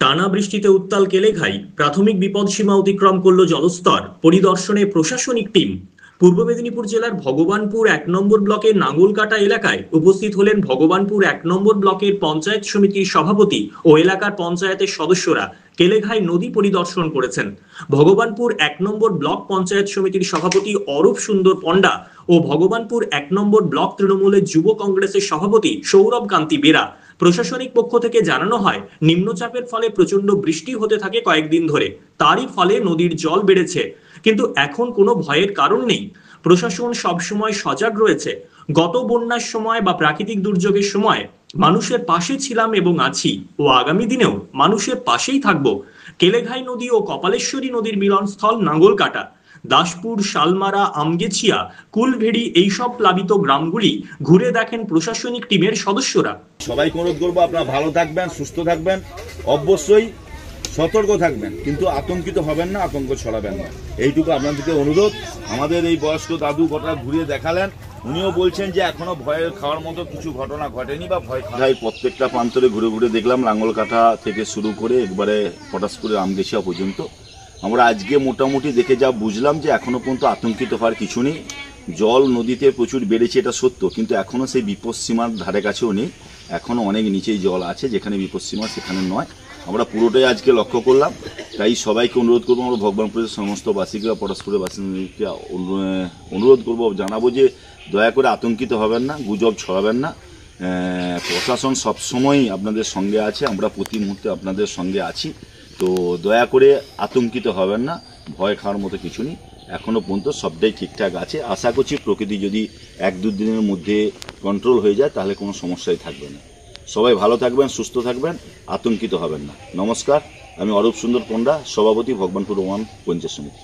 টানা বৃষ্টিতে উত্তাল কেলেঘাই, প্রাথমিক বিপদসীমা অতিক্রম করল জলস্তর, পরিদর্শনে প্রশাসনিক টিম। পূর্ব মেদিনীপুর জেলার ভগবানপুর 1 নম্বর ব্লকের নাঙ্গলকাটা এলাকায় উপস্থিত হলেন ভগবানপুর 1 নম্বর ব্লকের পঞ্চায়েত সমিতির সভাপতি ও এলাকার পঞ্চায়েতের সদস্যরা। কেলেঘাই নদী পরিদর্শন করেছেন ভগবানপুর 1 নম্বর ব্লক পঞ্চায়েত সমিতির সভাপতি অরূপ সুন্দর পণ্ডা ও ভগবানপুর 1 নম্বর ব্লক তৃণমূলের যুব কংগ্রেসের সভাপতি সৌরভ কান্তি বেরা। প্রশাসনিক পক্ষ থেকে জানানো হয়, নিম্নচাপের ফলে প্রচন্ড বৃষ্টি হতে থাকে কয়েকদিন ধরে, তারই ফলে নদীর জল বেড়েছে, কিন্তু এখন কোনো ভয়ের কারণ নেই। প্রশাসন সবসময় সজাগ রয়েছে। গত বন্যার সময় বা প্রাকৃতিক দুর্যোগের সময় মানুষের পাশে ছিলাম এবং আছি, ও আগামী দিনেও মানুষের পাশেই থাকবো। কেলেঘাই নদী ও কপালেশ্বরী নদীর মিলনস্থল নাঙ্গলকাটা, দাসপুর, শালমারা, আমগেছিয়া, কুলভেড়ি এইসব প্লাবিত গ্রামগুলি ঘুরে দেখেন প্রশাসনিক টিমের সদস্যরা। সবাইকে অনুরোধ করবো, আপনারা ভালো থাকবেন, সুস্থ থাকবেন, অবশ্যই সতর্ক থাকবেন, কিন্তু আতঙ্কিত হবেন না, আতঙ্ক ছড়াবেন না, এইটুকু আপনাদেরকে অনুরোধ। আমাদের এই বয়স্ক দাদু ঘটনা ঘুরিয়ে দেখালেন, উনিও বলছেন যে এখনো ভয়ের খাওয়ার মতো কিছু ঘটনা ঘটেনি বা ভয় খাওয়াই। প্রত্যেকটা প্রান্তরে ঘুরে ঘুরে দেখলাম, লাঙ্গলকাটা থেকে শুরু করে একবারে পটাশপুরের আমগেছিয়া পর্যন্ত। আমরা আজকে মোটামুটি দেখে যা বুঝলাম যে এখনো পর্যন্ত আতঙ্কিত হওয়ার কিছু নেই। জল নদীতে প্রচুর বেড়েছে, এটা সত্য, কিন্তু এখনো সেই বিপদসীমার ধারে কাছেও নেই, এখনো অনেক নিচেই জল আছে, যেখানে বিপদসীমা সেখানে নয়। আমরা পুরোটাই আজকে লক্ষ্য করলাম, তাই সবাইকে অনুরোধ করবো, আমরা ভগবানপুরের সমস্ত বাসিকা, পটাশপুরের বাসিন্দাকে অনুরোধ করবো, জানাবো যে দয়া করে আতঙ্কিত হবেন না, গুজব ছড়াবেন না। প্রশাসন সবসময়ই আপনাদের সঙ্গে আছে, আমরা প্রতি মুহূর্তে আপনাদের সঙ্গে আছি, তো দয়া করে আতঙ্কিত হবেন না, ভয় খাওয়ার মতো কিছু নেই, এখনও পর্যন্ত সবটাই ঠিকঠাক আছে। আশা করছি প্রকৃতি যদি 1-2 দিনের মধ্যে কন্ট্রোল হয়ে যায় তাহলে কোনো সমস্যাই থাকবে না। সবাই ভালো থাকবেন, সুস্থ থাকবেন, আতঙ্কিত হবেন না। নমস্কার, আমি অরূপ সুন্দর পণ্ডা, সভাপতি ভগবানপুর 1 পঞ্চায়েত সমিতি।